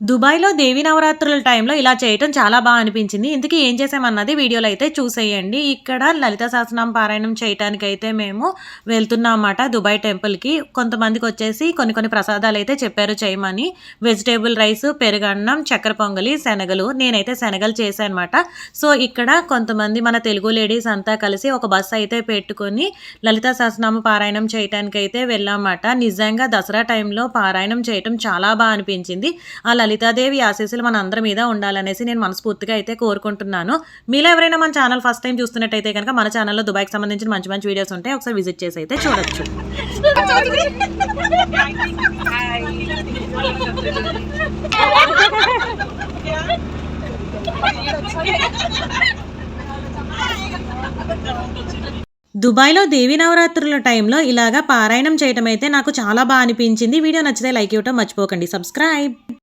దుబాయ్‌లో దేవీ నవరాత్రుల టైంలో ఇలా చేయటం చాలా అనిపించింది. ఇంతకీ ఏం చేశామన్నది వీడియోలో అయితే చూసేయండి. ఇక్కడ లలిత సహస్రనామ పారాయణం చేయటానికైతే మేము వెళ్తున్నామన్నమాట దుబాయ్ టెంపుల్‌కి. కొంతమందికొచ్చేసి కొన్ని కొన్ని ప్రసాదాలైతే చెప్పారు చేయమని. వెజిటబుల్ రైస్, పెరుగన్నం, చక్కెర పొంగలి, శనగలు. నేనైతే శనగలు చేశానన్నమాట. సో, ఇక్కడ కొంతమంది మన తెలుగు లేడీస్ అంతా కలిసి ఒక బస్ అయితే పెట్టుకొని లలిత సహస్రనామ పారాయణం చేయటానికైతే వెళ్ళామన్నమాట. నిజంగా దసరా టైంలో పారాయణం చేయటం చాలా అనిపించింది. ఆ లలితాదేవి ఆశీస్సులు మనందరి మీద ఉండాలనేసి నేను మనస్ఫూర్తిగా అయితే కోరుకుంటున్నాను. మీలో ఎవరైనా మన ఛానల్ ఫస్ట్ టైం చూస్తున్నట్టయితే కనుక మన ఛానల్‌లో దుబాయ్‌కి సంబంధించిన మంచి మంచి వీడియోస్ ఉంటాయి. ఒకసారి విజిట్ చేసి అయితే చూడొచ్చు. దుబాయ్‌లో దేవీ నవరాత్రుల టైంలో ఇలాగా పారాయణం చేయటం అయితే నాకు చాలా అనిపించింది. వీడియో నచ్చితే లైక్ ఇవ్వటం మర్చిపోకండి. సబ్స్క్రైబ్.